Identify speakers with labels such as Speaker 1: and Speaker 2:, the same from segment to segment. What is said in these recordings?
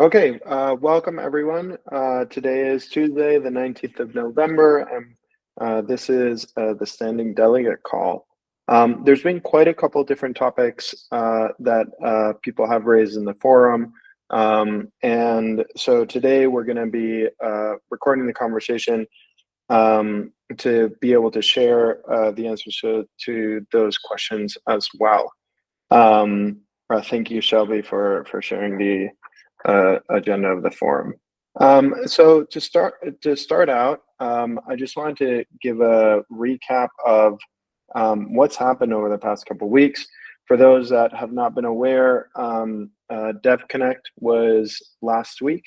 Speaker 1: Okay, welcome everyone. Today is Tuesday, the 19th of November, and this is the standing delegate call. There's been quite a couple different topics that people have raised in the forum. And so today we're going to be recording the conversation to be able to share the answers to those questions as well. Thank you, Shelby, for sharing the agenda of the forum. So to start out, I just wanted to give a recap of what's happened over the past couple of weeks. For those that have not been aware, DevConnect was last week,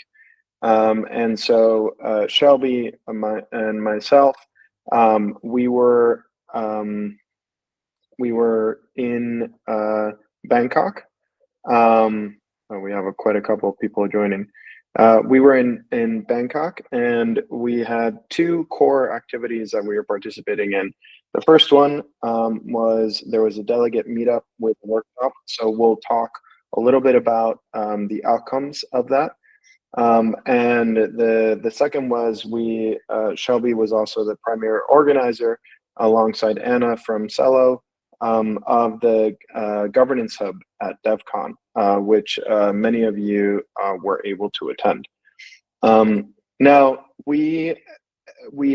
Speaker 1: and so Shelby and myself, we were in Bangkok. We have quite a couple of people joining. We were in Bangkok, and we had two core activities that we were participating in. The first one was there was a delegate meetup with a workshop. So we'll talk a little bit about the outcomes of that. And the second was Shelby was also the primary organizer alongside Anna from Cello of the governance hub at Devcon, which many of you were able to attend. Now we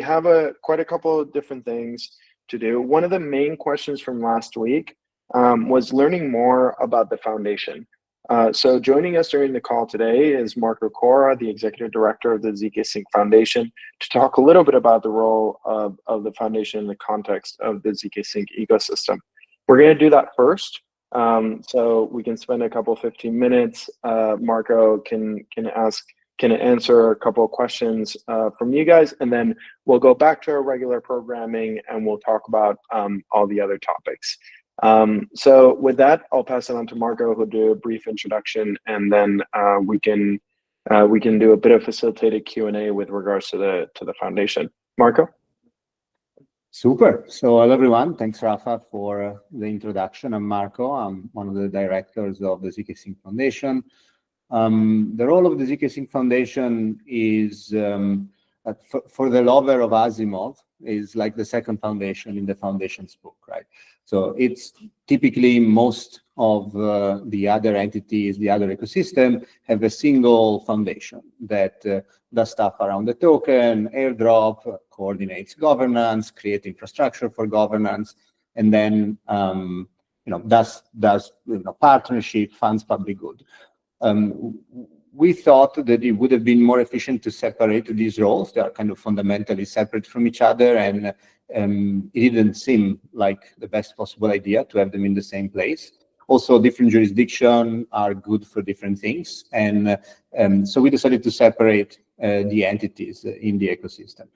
Speaker 1: have quite a couple of different things to do. One of the main questions from last week was learning more about the foundation. So joining us during the call today is Marco Cora, the Executive Director of the ZKsync Foundation, to talk a little bit about the role of the foundation in the context of the ZKsync ecosystem. We're going to do that first, so we can spend a couple 15 minutes. Marco can answer a couple of questions from you guys, and then we'll go back to our regular programming and we'll talk about all the other topics. So with that, I'll pass it on to Marco, who'll do a brief introduction, and then we can do a bit of facilitated Q&A with regards to the foundation. Marco.
Speaker 2: Super. So hello everyone. Thanks, Rafa, for the introduction. I'm Marco. I'm one of the directors of the ZKsync Foundation. The role of the ZKsync Foundation is, for the lover of Asimov, is like the second foundation in the foundation's book, right? So it's typically most of the other entities, the other ecosystem, have a single foundation that does stuff around the token, airdrop, coordinates governance, create infrastructure for governance, and then does partnership, funds public good. We thought that it would have been more efficient to separate these roles. They are kind of fundamentally separate from each other, and it didn't seem like the best possible idea to have them in the same place. Also, different jurisdictions are good for different things, and so we decided to separate the entities in the ecosystem.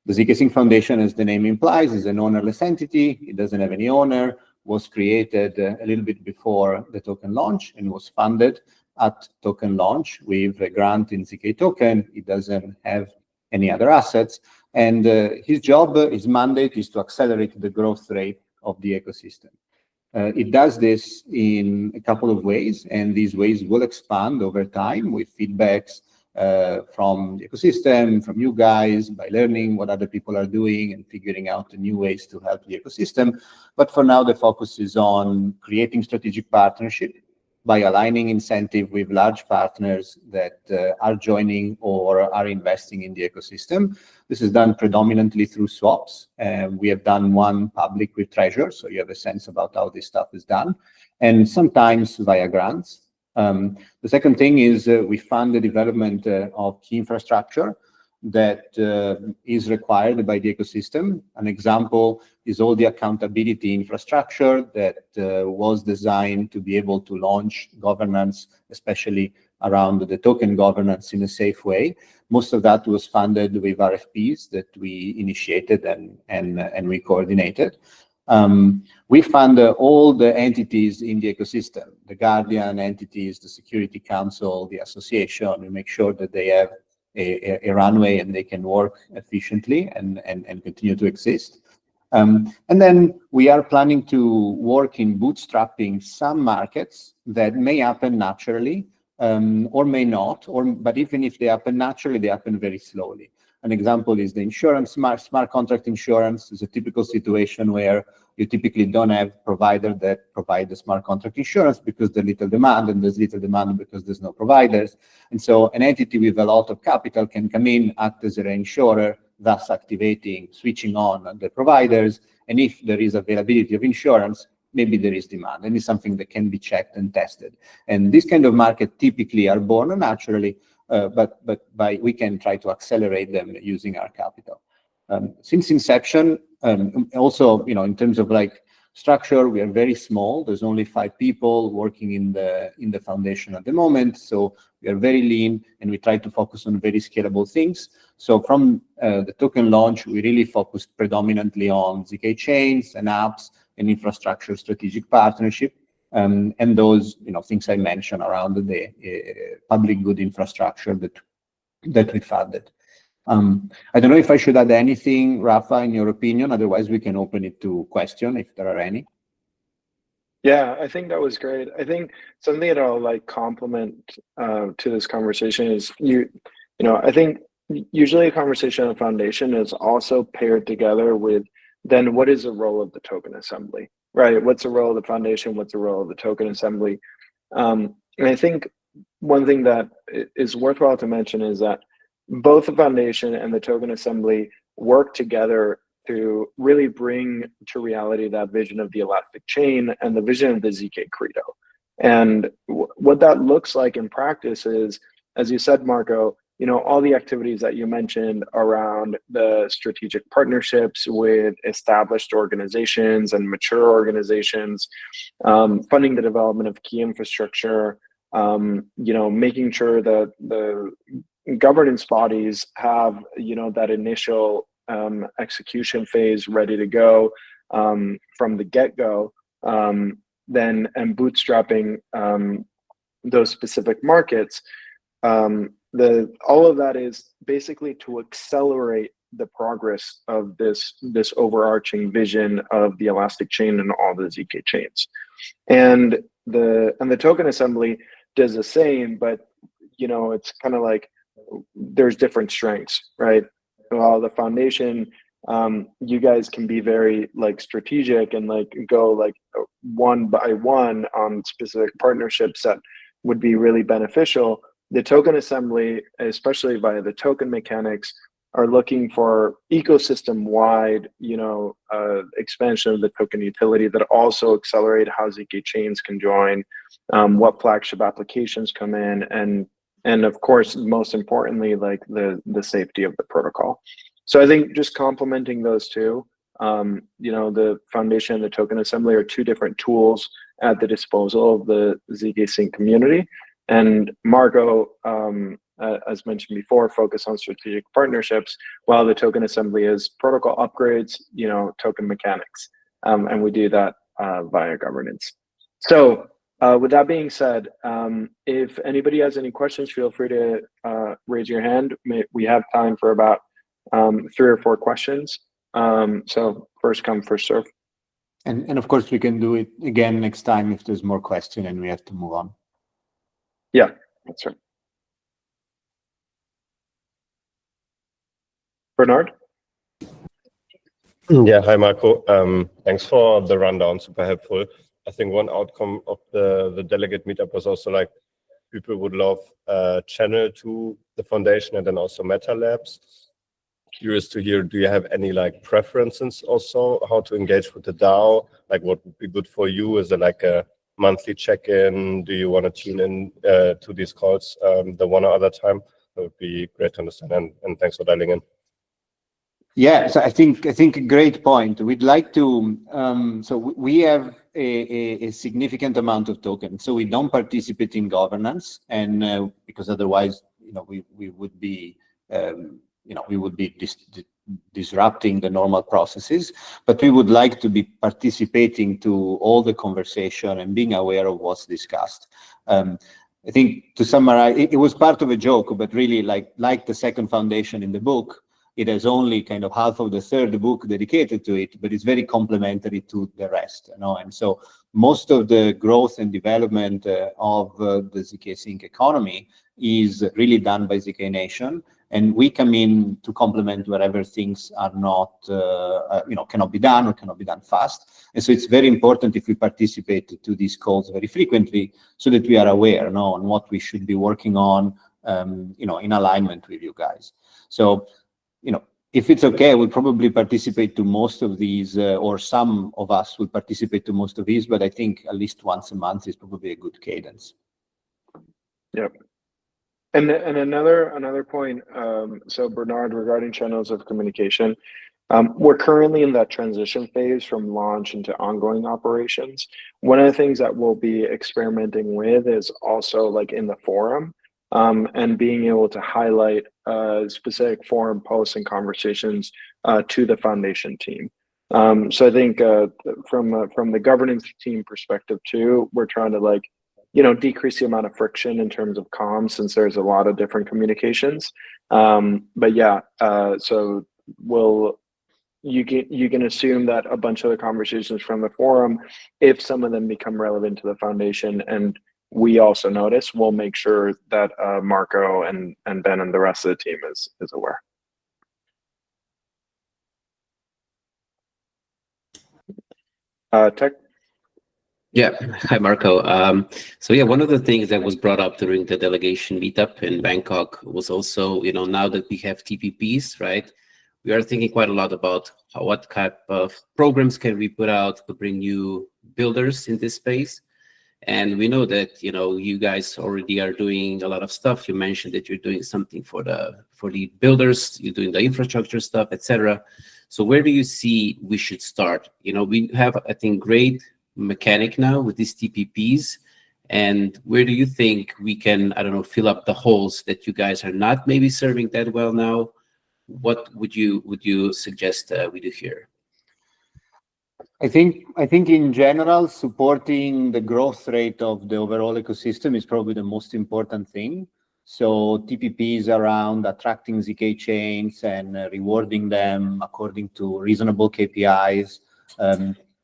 Speaker 2: The ZKsync Foundation, as the name implies, is an ownerless entity. It doesn't have any owner, was created a little bit before the token launch, and was funded at token launch with a grant in ZK token. It doesn't have any other assets. And his job, his mandate is to accelerate the growth rate of the ecosystem. It does this in a couple of ways, and these ways will expand over time with feedbacks from the ecosystem, from you guys, by learning what other people are doing and figuring out the new ways to help the ecosystem. But for now, the focus is on creating strategic partnership by aligning incentive with large partners that are joining or are investing in the ecosystem. This is done predominantly through swaps. We have done one public with Treasure, so you have a sense about how this stuff is done, and sometimes via grants. The second thing is we fund the development of key infrastructure that is required by the ecosystem. An example is all the accountability infrastructure that was designed to be able to launch governance, especially around the token governance, in a safe way. Most of that was funded with RFPs that we initiated and we coordinated. We fund all the entities in the ecosystem, the guardian entities, the Security Council, the association. We make sure that they have a runway and they can work efficiently and continue to exist. And then we are planning to work in bootstrapping some markets that may happen naturally or may not, but even if they happen naturally, they happen very slowly. An example is the insurance, smart contract insurance is a typical situation where you typically don't have provider that provide the smart contract insurance because there's little demand, and there's little demand because there's no providers. And so an entity with a lot of capital can come in, act as a reinsurer, thus activating, switching on the providers. And if there is availability of insurance, maybe there is demand, and it's something that can be checked and tested. And this kind of market typically are born naturally, but we can try to accelerate them using our capital. Since inception, also, in terms of like structure, we are very small. There's only 5 people working in the foundation at the moment, so we are very lean, and we try to focus on very scalable things. So from the token launch, we really focused predominantly on ZK chains and apps and infrastructure strategic partnership. And those things I mentioned around the public good infrastructure that we funded. I don't know if I should add anything, Rafa, in your opinion. Otherwise, we can open it to question if there are any.
Speaker 1: Yeah, I think that was great. I think something that I'll like compliment to this conversation is I think usually a conversation on foundation is also paired together with then what is the role of the token assembly, right? What's the role of the foundation? What's the role of the token assembly? And I think one thing that is worthwhile to mention is that both the foundation and the token assembly work together to really bring to reality that vision of the elastic chain and the vision of the ZK credo. And what that looks like in practice is, as you said, Marco, all the activities that you mentioned around the strategic partnerships with established organizations and mature organizations, funding the development of key infrastructure, making sure that the governance bodies have, that initial execution phase ready to go from the get-go, and bootstrapping those specific markets. All of that is basically to accelerate the progress of this overarching vision of the elastic chain and all the ZK chains. And the token assembly does the same, but it's kind of like there's different strengths, right? While the foundation, you guys can be very like strategic and like go like one by one on specific partnerships that would be really beneficial. The token assembly, especially via the token mechanics, are looking for ecosystem-wide, expansion of the token utility that also accelerate how ZK chains can join, what flagship applications come in, and of course, most importantly, like the safety of the protocol. So I think just complementing those two, the foundation and the token assembly are 2 different tools at the disposal of the ZKsync community. And Marco, as mentioned before, focus on strategic partnerships, while the token assembly is protocol upgrades, token mechanics. And we do that via governance. So with that being said, if anybody has any questions, feel free to raise your hand. We have time for about 3 or 4 questions. So first come, first serve.
Speaker 2: And of course, we can do it again next time if there's more question and we have to move on.
Speaker 1: Yeah, that's right. Bernard?
Speaker 3: Yeah, hi, Marco. Thanks for the rundown, super helpful. I think one outcome of the delegate meetup was also like people would love a channel to the foundation and then also Meta Labs. Curious to hear, do you have any like preferences also how to engage with the DAO? Like what would be good for you? Is it like a monthly check-in? Do you want to tune in to these calls the one or other time? That would be great to understand, and thanks for dialing in.
Speaker 2: Yeah, so I think a great point. We'd like to, so we have a significant amount of tokens, so we don't participate in governance, and because otherwise, we would be, disrupting the normal processes. But we would like to be participating to all the conversation and being aware of what's discussed. I think to summarize, it was part of a joke, but really like the second foundation in the book. it has only kind of half of the third book dedicated to it, but it's very complementary to the rest, you know. And so most of the growth and development of the ZKsync economy is really done by ZK Nation, and we come in to complement wherever things are not, you know, cannot be done or cannot be done fast. And so it's very important if we participate to these calls very frequently, so that we are aware, you know, on what we should be working on, you know, in alignment with you guys. So, you know, if it's okay, we'll probably participate to most of these, or some of us will participate to most of these, but I think at least once a month is probably a good cadence.
Speaker 1: Yep. And another point, so Bernard, regarding channels of communication, we're currently in that transition phase from launch into ongoing operations. One of the things that we'll be experimenting with is also like in the forum, and being able to highlight specific forum posts and conversations to the foundation team. So I think from the governance team perspective too, we're trying to, like, you know, decrease the amount of friction in terms of comms, since there's a lot of different communications. But yeah, so you can assume that a bunch of the conversations from the forum, if some of them become relevant to the foundation and we also notice, we'll make sure that Marco and Ben and the rest of the team is aware. Tech.
Speaker 4: Yeah, hi Marco. So yeah, one of the things that was brought up during the delegation meetup in Bangkok was also, you know, now that we have TPPs, right? We are thinking quite a lot about what type of programs can we put out to bring new builders in this space. And we know that, you know, you guys already are doing a lot of stuff. You mentioned that you're doing something for the builders, you're doing the infrastructure stuff, etc. So where do you see we should start? You know, we have, I think, great mechanic now with these TPPs, and where do you think we can, I don't know, fill up the holes that you guys are not maybe serving that well now? What would you suggest we do here?
Speaker 2: I think in general, supporting the growth rate of the overall ecosystem is probably the most important thing. So TPPs around attracting ZK chains and rewarding them according to reasonable KPIs.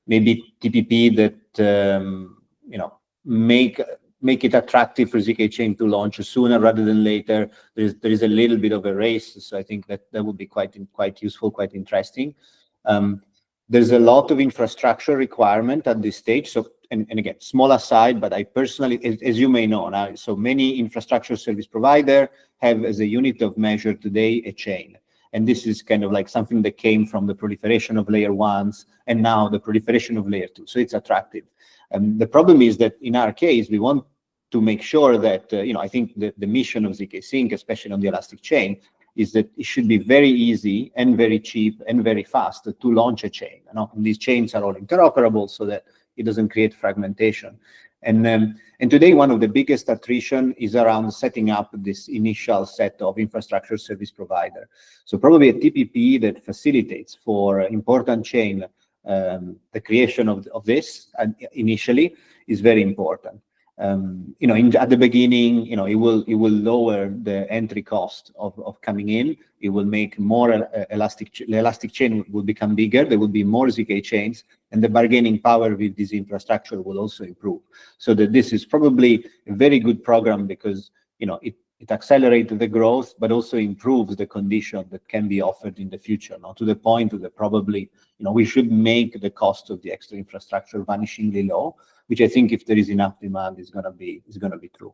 Speaker 2: Maybe TPP that you know, make it attractive for ZK chain to launch sooner rather than later. There is a little bit of a race, so I think that would be quite useful, quite interesting. There's a lot of infrastructure requirement at this stage. So, and again, small aside, but I personally, as you may know now, so many infrastructure service provider have as a unit of measure today a chain. And this is kind of like something that came from the proliferation of layer ones and now the proliferation of layer two. So it's attractive. The problem is that in our case, we want to make sure that, you know, I think the mission of ZKsync, especially on the Elastic chain, is that it should be very easy and very cheap and very fast to launch a chain. You know? And these chains are all interoperable so that it doesn't create fragmentation. And today, one of the biggest attrition is around setting up this initial set of infrastructure service provider. So probably a TPP that facilitates for important chain the creation of this initially is very important. You know, at the beginning, you know, it will lower the entry cost of coming in. It will make more the elastic chain will become bigger. There will be more ZK chains, and the bargaining power with this infrastructure will also improve. So that this is probably a very good program because, you know, it accelerates the growth, but also improves the condition that can be offered in the future. Now, to the point that probably, you know, we should make the cost of the extra infrastructure vanishingly low, which I think if there is enough demand is gonna be true.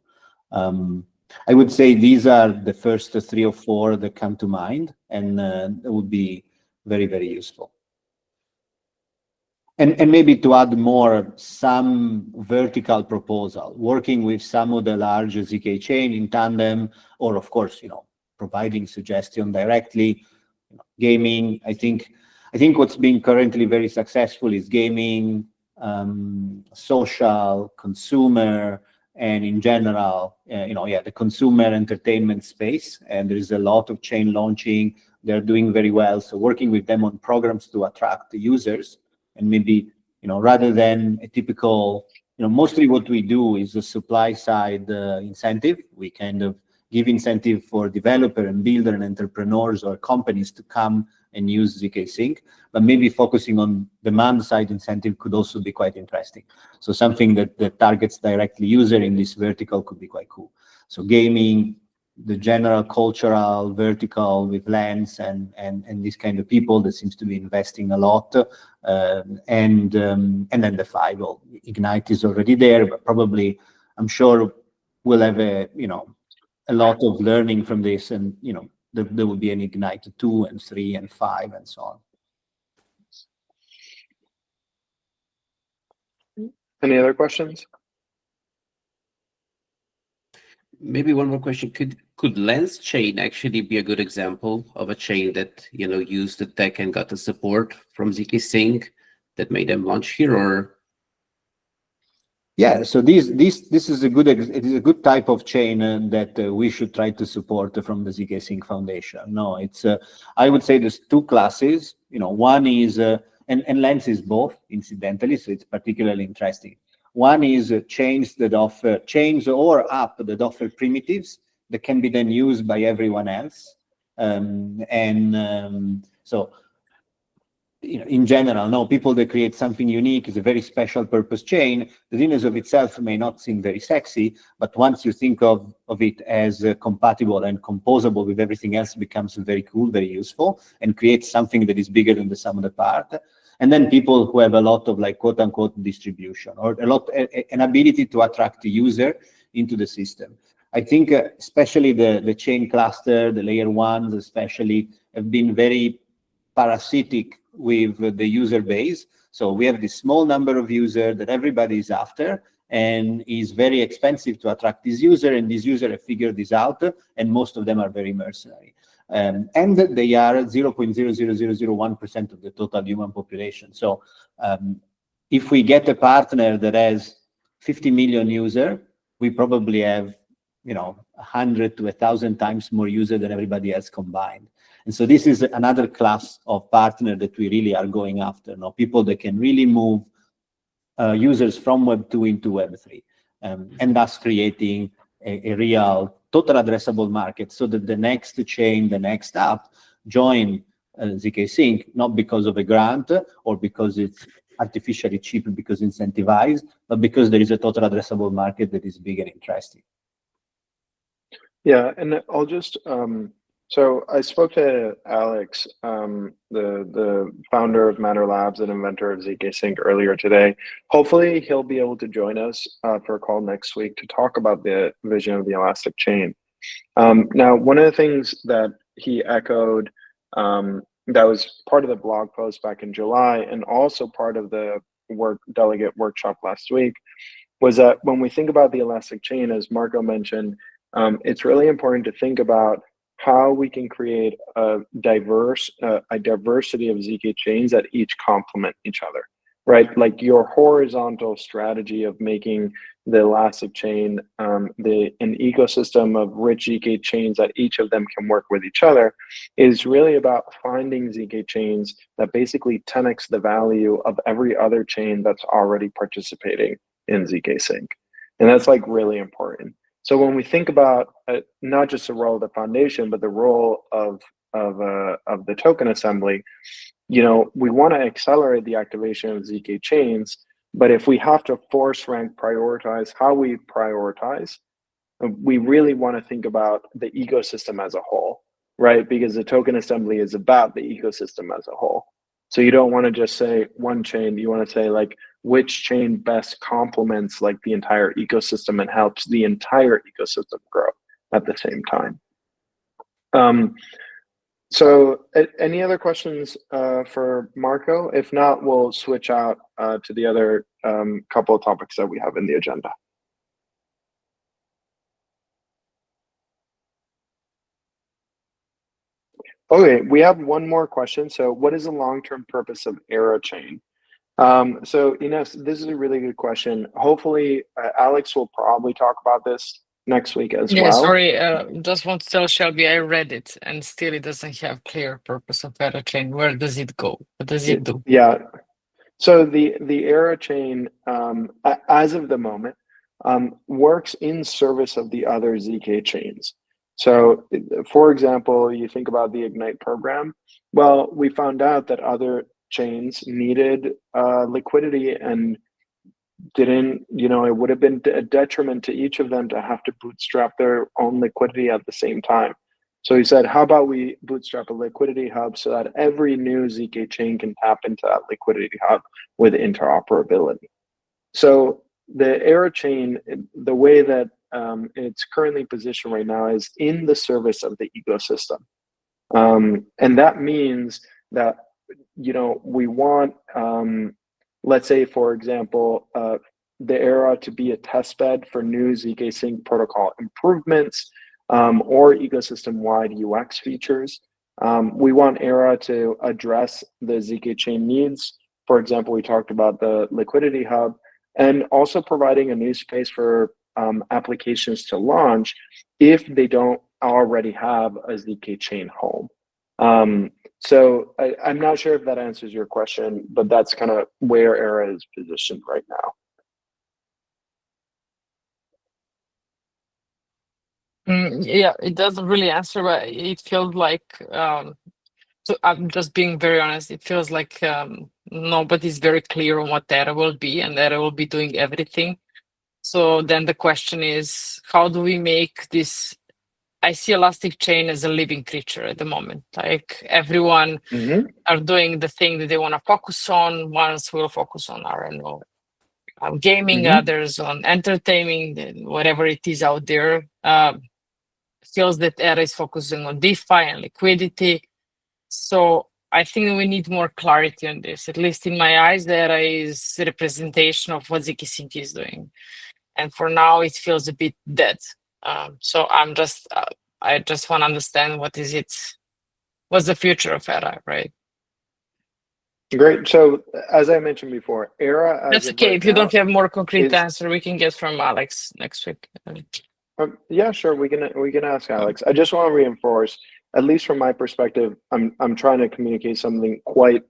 Speaker 2: I would say these are the first 3 or 4 that come to mind, and that would be very, very useful. And maybe to add more, some vertical proposal, working with some of the larger ZK chain in tandem, or of course, you know, providing suggestion directly. You know, gaming, I think what's being currently very successful is gaming, social, consumer, and in general, you know, yeah, the consumer entertainment space. And there is a lot of chain launching. They're doing very well. So working with them on programs to attract the users, and maybe, you know, rather than a typical, you know, mostly what we do is a supply side incentive. We kind of give incentive for developer and builder and entrepreneurs or companies to come and use ZKsync, but maybe focusing on demand side incentive could also be quite interesting. So something that targets directly user in this vertical could be quite cool. So gaming, the general cultural vertical with Lens and these kind of people that seems to be investing a lot, and then the five. Well, Ignite is already there, but probably I'm sure we'll have a lot of learning from this, and there will be an Ignite 2 and 3 and 5 and so on.
Speaker 1: Any other questions?
Speaker 4: Maybe one more question. Could Lens chain actually be a good example of a chain that used the tech and got the support from ZKsync that made them launch here? Or
Speaker 2: yeah, so this is a good type of chain that we should try to support from the ZKsync Foundation. No, it's I would say there's two classes. One is and Lens is both, incidentally, so it's particularly interesting. One is chains that offer chains or app that offer primitives that can be then used by everyone else. So in general, no, people that create something unique is a very special purpose chain. The in and of itself may not seem very sexy, but once you think of it as compatible and composable with everything else, it becomes very cool, very useful, and creates something that is bigger than the sum of the part. And then people who have a lot of quote unquote distribution or an ability to attract the user into the system. I think especially the chain cluster, the layer ones especially, have been very parasitic with the user base. So we have this small number of users that everybody is after, and is very expensive to attract this user, and these users have figured this out, and most of them are very mercenary. And they are 0.00001% of the total human population. So if we get a partner that has 50 million users, we probably have 100 to 1,000 times more users than everybody else combined. And so this is another class of partner that we really are going after. People that can really move users from Web 2 into Web 3, and thus creating a real total addressable market, so that the next chain, the next app join ZKsync, not because of a grant or because it's artificially cheap because incentivized, but because there is a total addressable market that is big and interesting.
Speaker 1: Yeah, and I'll just so I spoke to Alex, the founder of Matter Labs and inventor of ZKsync earlier today. Hopefully he'll be able to join us for a call next week to talk about the vision of the elastic chain. Now, one of the things that he echoed that was part of the blog post back in July and also part of the delegate workshop last week was that when we think about the elastic chain, as Marco mentioned, it's really important to think about how we can create a diversity of ZK chains that each complement each other, right? Like your horizontal strategy of making the elastic chain an ecosystem of rich ZK chains that each of them can work with each other is really about finding ZK chains that basically 10x the value of every other chain that's already participating in ZKsync. And that's really really So when we think about not just the role of the foundation, but the role of the token assembly, we want to accelerate the activation of ZK chains. But if we have to force rank prioritize how we prioritize, we really want to think about the ecosystem as a whole, right? Because the token assembly is about the ecosystem as a whole. So you don't want to just say one chain. You want to say which chain best complements the entire ecosystem and helps the entire ecosystem grow at the same time. So any other questions for Marco? If not, we'll switch out to the other couple of topics that we have in the agenda. Okay, we have one more question. So what is the long-term purpose of AeroChain? So Ines, this is a really good question. Hopefully Alex will probably talk about this next week as well.
Speaker 5: Yeah, sorry, just want to tell Shelby I read it and still it doesn't have clear purpose of AeroChain. Where does it go? What does it do?
Speaker 1: Yeah, so the AeroChain, as of the moment, works in service of the other ZK chains. So, for example, you think about the Ignite program. Well, we found out that other chains needed liquidity and didn't, it would have been a detriment to each of them to have to bootstrap their own liquidity at the same time. So he said, how about we bootstrap a liquidity hub so that every new ZK chain can tap into that liquidity hub with interoperability. So the Era chain, the way that it's currently positioned right now is in the service of the ecosystem. And that means that, we want, let's say, for example, the Era to be a testbed for new ZKsync protocol improvements or ecosystem-wide UX features. We want Era to address the ZK chain needs. For example, we talked about the liquidity hub, and also providing a new space for applications to launch if they don't already have a ZK chain home. So I'm not sure if that answers your question, but that's kind of where Era is positioned right now.
Speaker 5: Yeah, it doesn't really answer, but it feels like, so I'm just being very honest, it feels like nobody's very clear on what Era will be, and Era will be doing everything. So then the question is, how do we make this? I see Elastic Chain as a living creature at the moment. Like everyone are doing the thing that they want to focus on. Ones will focus on RNO, gaming, others on entertaining, whatever it is out there. Feels that Era is focusing on DeFi and liquidity. So I think we need more clarity on this. At least in my eyes, Era is a representation of what ZKsync is doing. And for now, it feels a bit dead. So I just want to understand what's the future of Era, right?
Speaker 1: Great. So as I mentioned before, Era as
Speaker 5: That's
Speaker 1: of
Speaker 5: okay.
Speaker 1: right
Speaker 5: If you
Speaker 1: now
Speaker 5: don't have more concrete
Speaker 1: is,
Speaker 5: answer, we can get from Alex next week.
Speaker 1: yeah, sure. We can ask Alex. I just want to reinforce, at least from my perspective, I'm trying to communicate something quite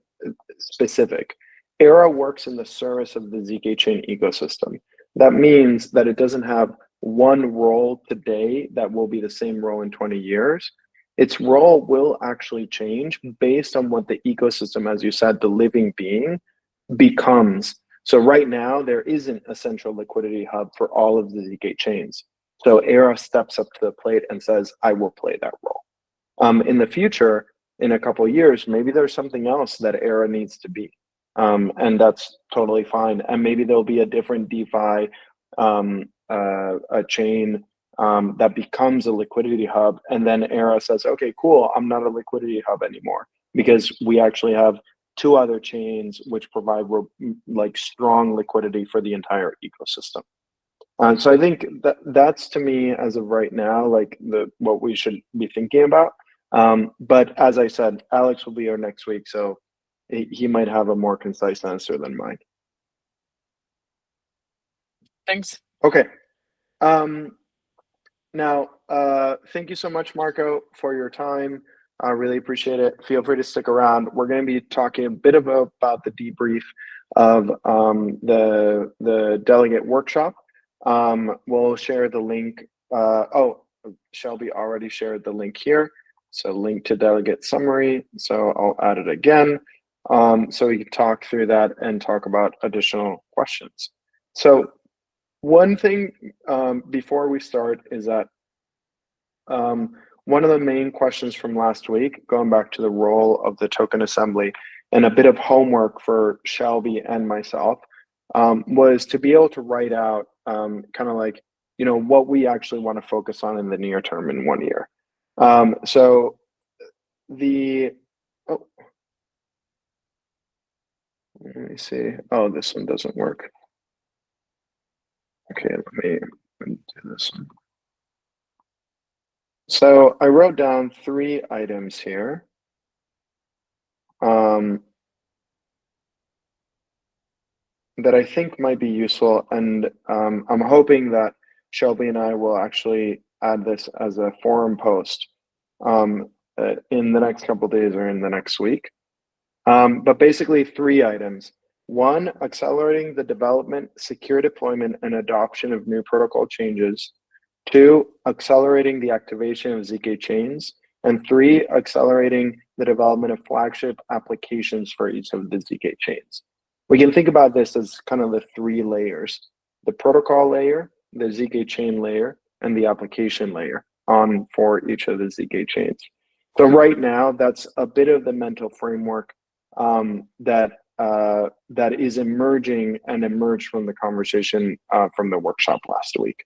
Speaker 1: specific. Era works in the service of the ZK chain ecosystem. That means that it doesn't have one role today that will be the same role in 20 years. Its role will actually change based on what the ecosystem, as you said, the living being, becomes. So right now, there isn't a central liquidity hub for all of the ZK chains. So Era steps up to the plate and says, I will play that role. In the future, in a couple of years, maybe there's something else that Era needs to be. And that's totally fine. And maybe there'll be a different DeFi, a chain that becomes a liquidity hub. And then Era says, okay, cool, I'm not a liquidity hub anymore because we actually have two other chains which provide like strong liquidity for the entire ecosystem. So I think that's to me as of right now, like what we should be thinking about. But as I said, Alex will be here next week, so he might have a more concise answer than mine.
Speaker 5: Thanks.
Speaker 1: Okay. Now, thank you so much, Marco, for your time. I really appreciate it. Feel free to stick around. We're going to be talking a bit about the debrief of the delegate workshop. We'll share the link. Shelby already shared the link here. So link to delegate summary. So I'll add it again. So we can talk through that and talk about additional questions. So one thing before we start is that one of the main questions from last week, going back to the role of the token assembly and a bit of homework for Shelby and myself, was to be able to write out kind of like, what we actually want to focus on in the near term in 1 year. So let me see. Oh, this one doesn't work. Okay, let me do this one. So I wrote down 3 items here. That I think might be useful, and I'm hoping that Shelby and I will actually add this as a forum post in the next couple of days or in the next week. But basically 3 items. 1, accelerating the development, secure deployment, and adoption of new protocol changes 2, accelerating the activation of ZK chains, and 3, accelerating the development of flagship applications for each of the ZK chains. We can think about this as kind of the 3 layers: the protocol layer, the ZK chain layer, and the application layer for each of the ZK chains. So right now, that's a bit of the mental framework that is emerging and emerged from the conversation from the workshop last week.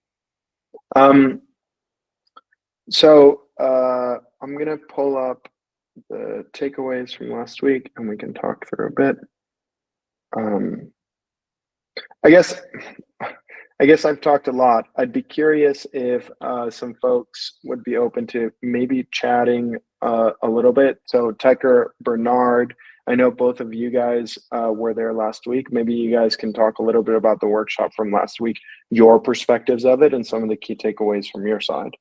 Speaker 1: So I'm going to pull up the takeaways from last week, and we can talk through a bit. I guess I've talked a lot. I'd be curious if some folks would be open to maybe chatting a little bit. So Tucker, Bernard, I know both of you guys were there last week. Maybe you guys can talk a little bit about the workshop from last week, your perspectives of it, and some of the key takeaways from your side.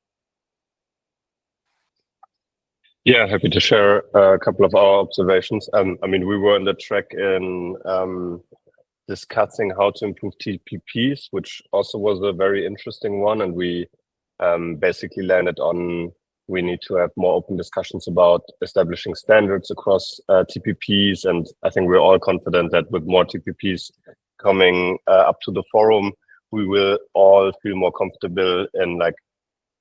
Speaker 3: Yeah, happy to share a couple of our observations. I mean, we were on the track in discussing how to improve TPPs, which also was a very interesting one. And we basically landed on we need to have more open discussions about establishing standards across TPPs. And I think we're all confident that with more TPPs coming up to the forum, we will all feel more comfortable in like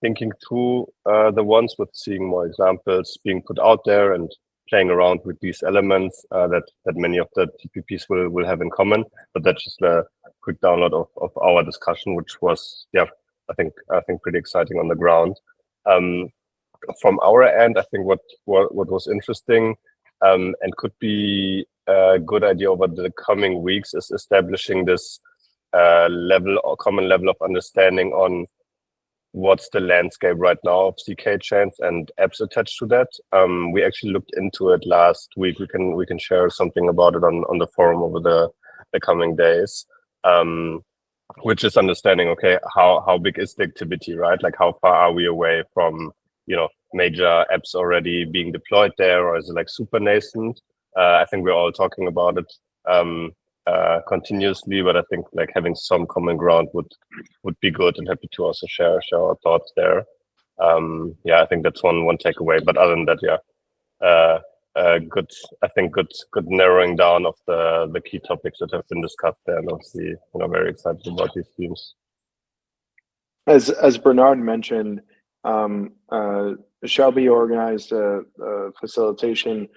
Speaker 3: thinking through the ones with seeing more examples being put out there and playing around with these elements that many of the TPPs will have in common. But that's just a quick download of our discussion, which was, yeah, I think pretty exciting on the ground. From our end, I think what was interesting and could be a good idea over the coming weeks is establishing this level or common level of understanding on what's the landscape right now of ZK chains and apps attached to that. We actually looked into it last week. We can share something about it on the forum over the coming days, which is understanding, okay, how big is the activity, right? Like how far are we away from, major apps already being deployed there, or is it like super nascent? I think we're all talking about it continuously, but I think like having some common ground would be good, and happy to also share our thoughts there. Yeah, I think that's one takeaway. But other than that, yeah, good narrowing down of the key topics that have been discussed there, and obviously, very excited about these themes.
Speaker 1: As Bernard mentioned, Shelby organized a facilitation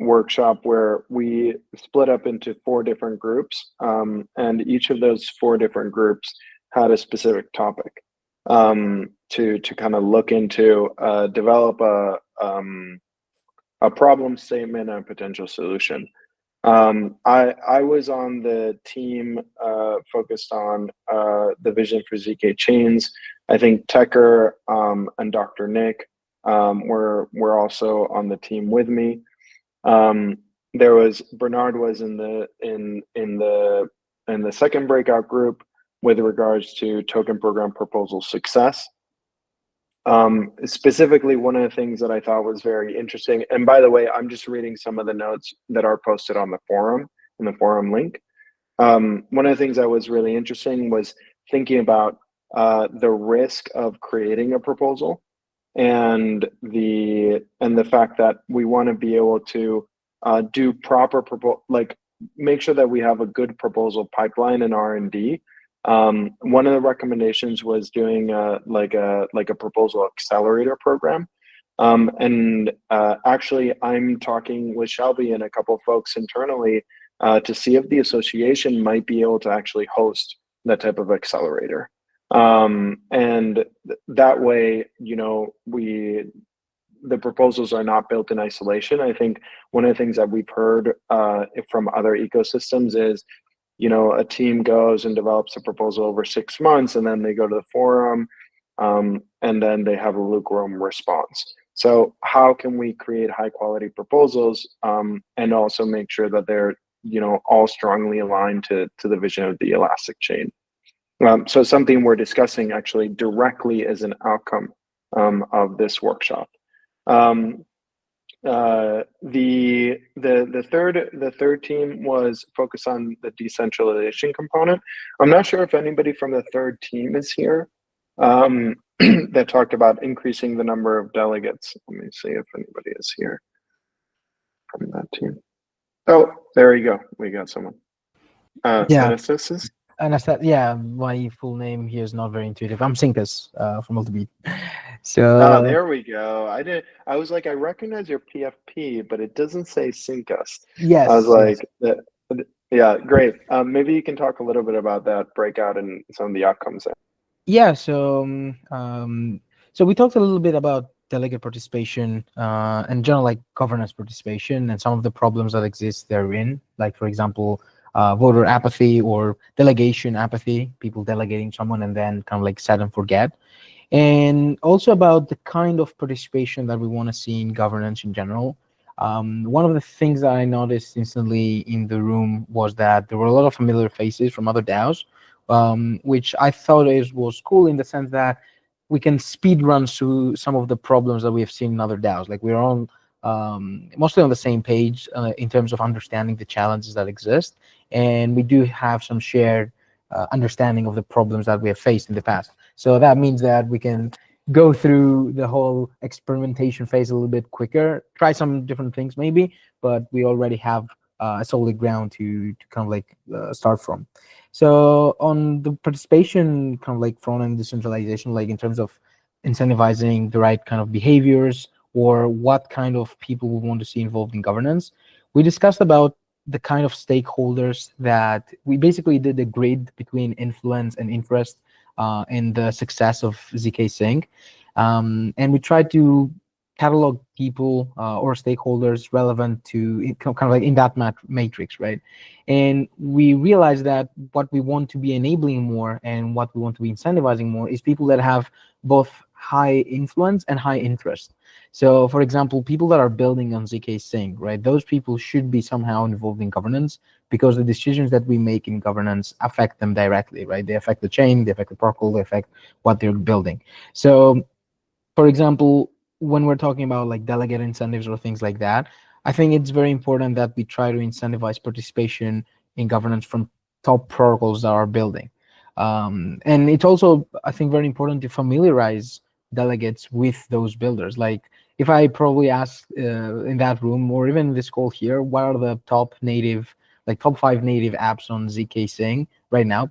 Speaker 1: workshop where we split up into 4 different groups, and each of those 4 different groups had a specific topic to kind of look into, develop a problem statement and a potential solution. I was on the team focused on the vision for ZK chains. I think Tecker and Dr. Nick were also on the team with me. Bernard was in the second breakout group with regards to token program proposal success. Specifically, one of the things that I thought was very interesting, and by the way, I'm just reading some of the notes that are posted on the forum, in the forum link. One of the things that was really interesting was thinking about the risk of creating a proposal, and the fact that we want to be able to do proper make sure that we have a good proposal pipeline in R&D. One of the recommendations was doing like a proposal accelerator program. Actually, I'm talking with Shelby and a couple of folks internally to see if the association might be able to actually host that type of accelerator. And that way, the proposals are not built in isolation. I think one of the things that we've heard from other ecosystems is, a team goes and develops a proposal over 6 months, and then they go to the forum, and then they have a lukewarm response. So how can we create high quality proposals and also make sure that they're, all strongly aligned to the vision of the Elastic chain? So something we're discussing actually directly as an outcome of this workshop. The third team was focused on the decentralization component. I'm not sure if anybody from the third team is here. that talked about increasing the number of delegates. Let me see if anybody is here from that team. Oh, there you go. We got someone.
Speaker 6: Yeah.
Speaker 1: Anastasis?
Speaker 6: Anastasia, yeah, my full name here is not very intuitive. I'm Sinkus from Multibeat. So
Speaker 1: There we go. I was like, I recognize your PFP, but it doesn't say sync us.
Speaker 6: yes,
Speaker 1: I was
Speaker 6: yes.
Speaker 1: like, yeah, great. Maybe you can talk a little bit about that breakout and some of the outcomes there.
Speaker 6: Yeah, so so we talked a little bit about delegate participation and general like governance participation and some of the problems that exist therein, like for example, voter apathy or delegation apathy, people delegating someone and then kind of like set and forget, and also about the kind of participation that we want to see in governance in general. One of the things that I noticed instantly in the room was that there were a lot of familiar faces from other DAOs, which I thought was cool in the sense that we can speed run through some of the problems that we have seen in other DAOs. Like we're on mostly on the same page in terms of understanding the challenges that exist, and we do have some shared understanding of the problems that we have faced in the past. So that means that we can go through the whole experimentation phase a little bit quicker, try some different things maybe, but we already have a solid ground to kind of like start from. So on the participation kind of like front end decentralization, like in terms of incentivizing the right kind of behaviors or what kind of people we want to see involved in governance, we discussed about the kind of stakeholders that we basically did a grid between influence and interest in the success of ZKsync. And we tried to catalog people or stakeholders relevant to kind of like in that matrix, right? And we realized that what we want to be enabling more and what we want to be incentivizing more is people that have both high influence and high interest. So for example, people that are building on ZKsync, right? Those people should be somehow involved in governance because the decisions that we make in governance affect them directly, right? They affect the chain, they affect the protocol, they affect what they're building. So for example, when we're talking about like delegate incentives or things like that, I think it's very important that we try to incentivize participation in governance from top protocols that are building. And it's also, I think, very important to familiarize delegates with those builders. Like if I probably ask in that room or even in this call here, what are the top 5 native apps on ZKsync right now?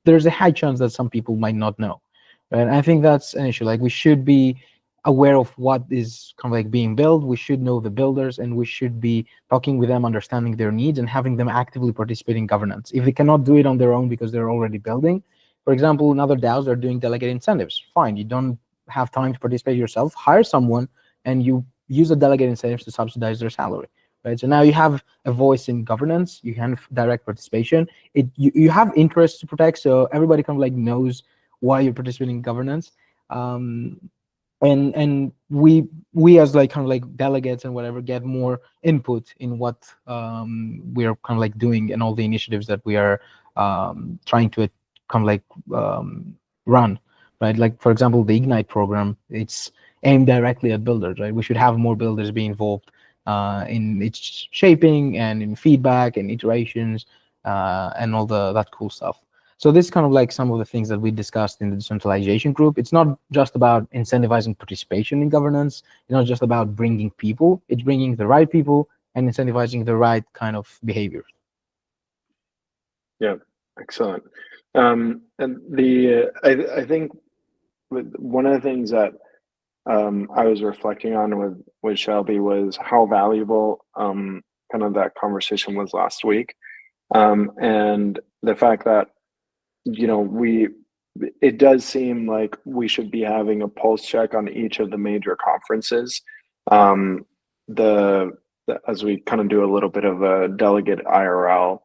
Speaker 6: There's a high chance that some people might not know. Right? And I think that's an issue. Like we should be aware of what is kind of like being built. We should know the builders and we should be talking with them, understanding their needs and having them actively participate in governance. If they cannot do it on their own because they're already building, for example, in other DAOs are doing delegate incentives. Fine, you don't have time to participate yourself, hire someone and you use the delegate incentives to subsidize their salary. Right? So now you have a voice in governance, you have direct participation. You have interests to protect, so everybody kind of like knows why you're participating in governance. And we as like kind of like delegates and whatever get more input in what we're kind of like doing and all the initiatives that we are trying to kind of like run, right? Like for example, the Ignite program, it's aimed directly at builders, right? We should have more builders be involved in its shaping and in feedback and iterations and all that cool stuff. So this is kind of like some of the things that we discussed in the decentralization group. It's not just about incentivizing participation in governance. It's not just about bringing people. It's bringing the right people and incentivizing the right kind of behaviors.
Speaker 1: Yeah, excellent. And I think one of the things that I was reflecting on with Shelby was how valuable kind of that conversation was last week, and the fact that it does seem like we should be having a pulse check on each of the major conferences, as we kind of do a little bit of a delegate IRL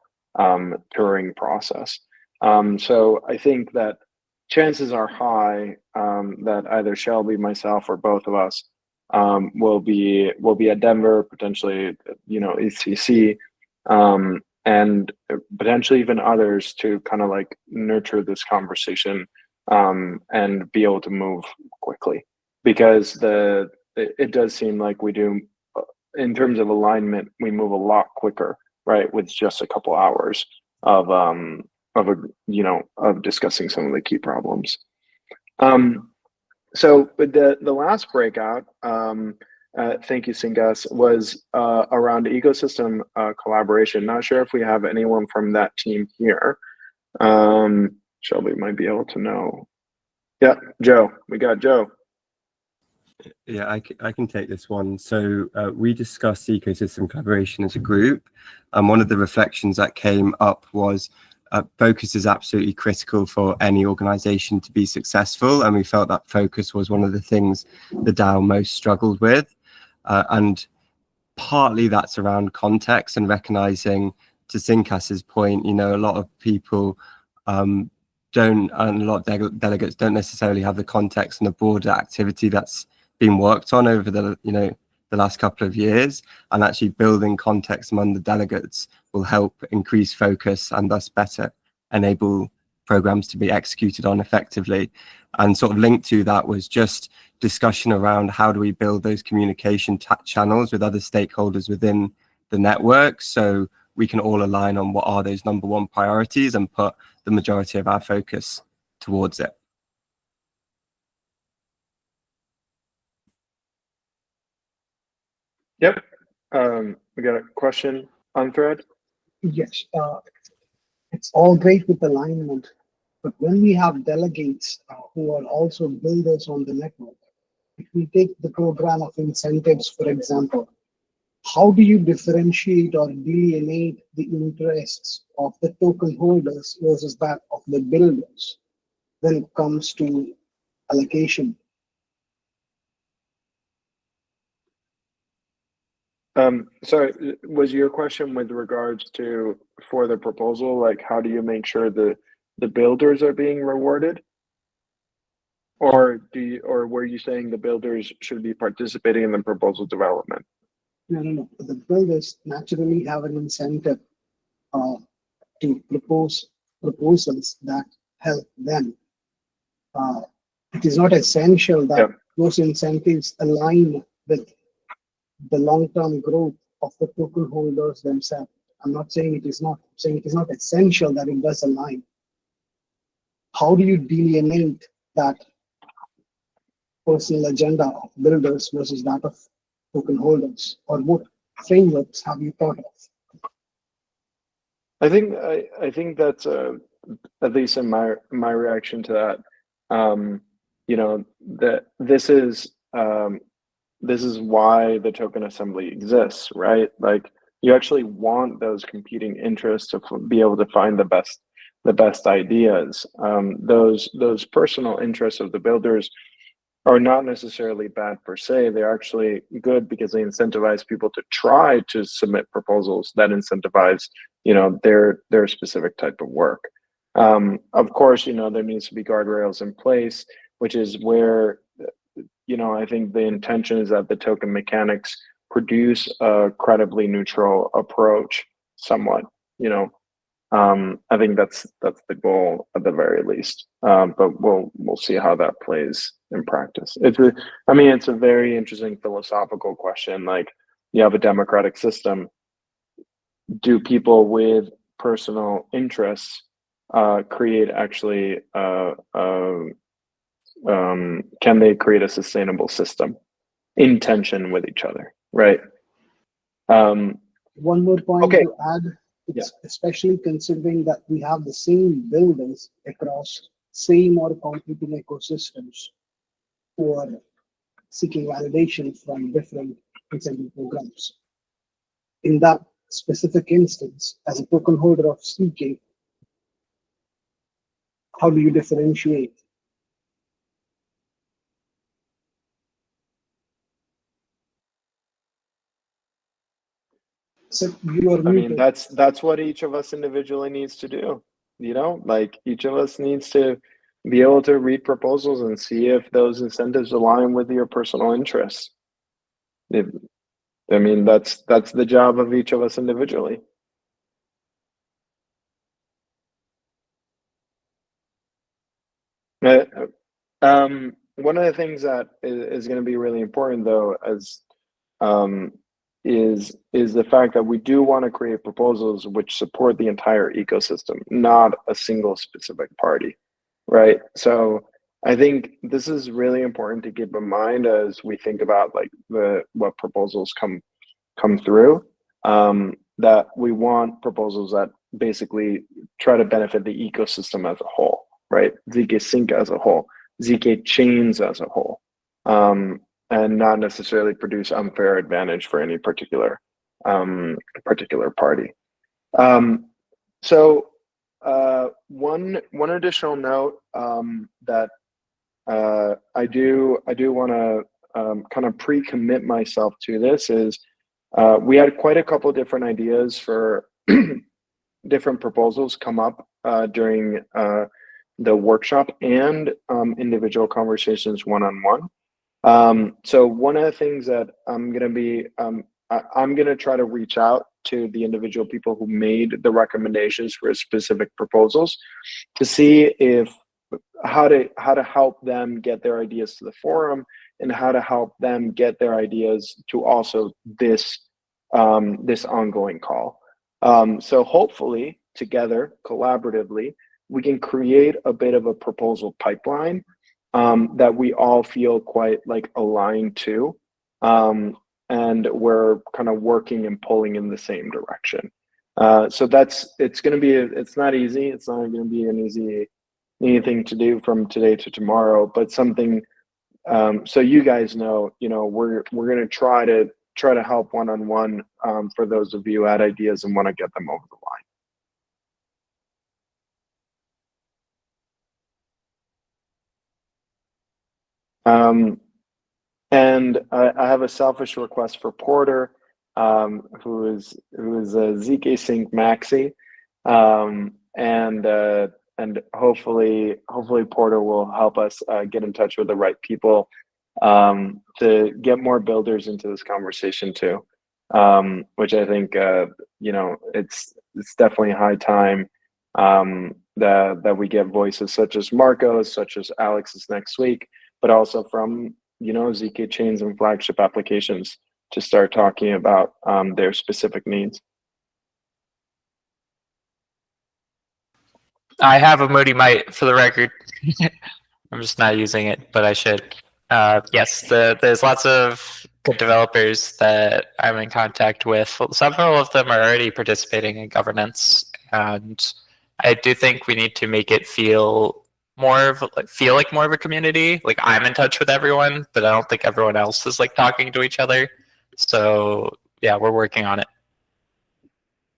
Speaker 1: touring process. So I think that chances are high that either Shelby, myself, or both of us will be at Denver, potentially, ECC, and potentially even others to kind of like nurture this conversation and be able to move quickly, because it does seem like we do, in terms of alignment, we move a lot quicker, right, with just a couple hours of discussing some of the key problems. So the last breakout, thank you, Syngas, was around ecosystem collaboration. Not sure if we have anyone from that team here. Shelby might be able to know. Yeah, Joe, we got Joe.
Speaker 7: Yeah, I can take this one. So we discussed ecosystem collaboration as a group, and one of the reflections that came up was focus is absolutely critical for any organization to be successful, and we felt that focus was one of the things the DAO most struggled with, and partly that's around context and recognizing, to Syncas's point, you know, a lot of people don't, and a lot of delegates don't necessarily have the context and the broader activity that's been worked on over the the last couple of years, and actually building context among the delegates will help increase focus and thus better enable programs to be executed on effectively. And sort of linked to that was just discussion around how do we build those communication channels with other stakeholders within the network, so we can all align on what are those #1 priorities and put the majority of our focus towards it.
Speaker 1: Yep. We got a question on thread.
Speaker 8: Yes. It's all great with alignment, but when we have delegates who are also builders on the network, if we take the program of incentives, for example, how do you differentiate or delineate the interests of the token holders versus that of the builders when it comes to allocation?
Speaker 1: Sorry, was your question with regards to, for the proposal, like how do you make sure the builders are being rewarded? Or were you saying the builders should be participating in the proposal development?
Speaker 8: No. The builders naturally have an incentive to propose proposals that help them. It is not essential that those incentives align with the long-term growth of the token holders themselves. I'm not saying it is not. I'm saying it is not essential that it does align. How do you delineate that personal agenda of builders versus that of token holders, or what frameworks have you thought of?
Speaker 1: I think that's at least in my reaction to that. You know, that this is why the token assembly exists, right? Like you actually want those competing interests to be able to find the best ideas. Those personal interests of the builders are not necessarily bad per se. They're actually good because they incentivize people to try to submit proposals that incentivize, you know, their specific type of work. Of course, you know, there needs to be guardrails in place, which is where, you know, I think the intention is that the token mechanics produce a credibly neutral approach somewhat, you know. I think that's the goal at the very least. But we'll see how that plays in practice. It's a very interesting philosophical question. Like, you have a democratic system. Do people with personal interests create actually can they create a sustainable system in tension with each other, right?
Speaker 8: One more point to add.
Speaker 1: It's
Speaker 8: especially considering that we have the same builders across same or competing ecosystems who are seeking validation from different incentive programs. In that specific instance, as a token holder of ZK, how do you differentiate? So you are muted.
Speaker 1: That's what each of us individually needs to do. You know, like each of us needs to be able to read proposals and see if those incentives align with your personal interests. That's the job of each of us individually. One of the things that is going to be really important, though, is the fact that we do want to create proposals which support the entire ecosystem, not a single specific party, right? So I think this is really important to keep in mind as we think about like what proposals come through. That we want proposals that basically try to benefit the ecosystem as a whole, right? ZKsync as a whole, ZK chains as a whole, and not necessarily produce unfair advantage for any particular party. So one additional note that I do want to kind of pre-commit myself to this is we had quite a couple different ideas for different proposals come up during the workshop and individual conversations one-on-one. So one of the things that I'm going to try to reach out to the individual people who made the recommendations for specific proposals to see if how to help them get their ideas to the forum and how to help them get their ideas to also this ongoing call. So hopefully together collaboratively we can create a bit of a proposal pipeline that we all feel quite like aligned to, and we're kind of working and pulling in the same direction. So it's not easy. It's not going to be an easy anything to do from today to tomorrow, but something so you guys know, we're going to try to help one-on-one for those of you who had ideas and want to get them over the line. And I have a selfish request for Porter, who is a ZKsync maxi, and hopefully Porter will help us get in touch with the right people to get more builders into this conversation too, which I think it's definitely high time that we get voices such as Marco's, such as Alex's next week, but also from ZK chains and flagship applications to start talking about their specific needs.
Speaker 9: I have a Moody Mite for the record. I'm just not using it, but I should. Yes, there's lots of good developers that I'm in contact with. Several of them are already participating in governance, and I do think we need to make it feel like more of a community. Like I'm in touch with everyone, but I don't think everyone else is like talking to each other. So yeah, we're working on it.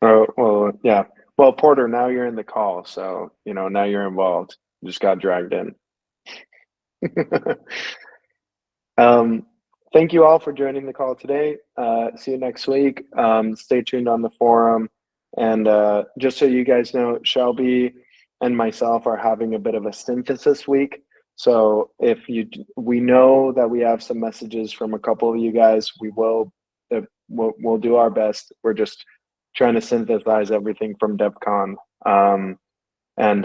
Speaker 1: Oh, well, yeah. Well, Porter, now you're in the call, so now you're involved. You just got dragged in. Thank you all for joining the call today. See you next week. Stay tuned on the forum. And just so you guys know, Shelby and myself are having a bit of a synthesis week. So we know that we have some messages from a couple of you guys. We'll do our best. We're just trying to synthesize everything from Devcon, and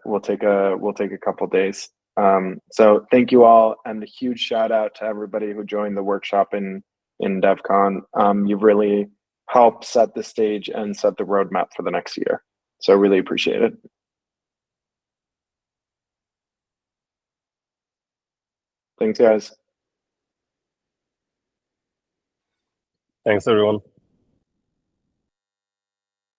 Speaker 1: we'll take a couple days. So thank you all, and a huge shout out to everybody who joined the workshop in Devcon. You've really helped set the stage and set the roadmap for the next year. So really appreciate it. Thanks, guys.
Speaker 3: Thanks, everyone.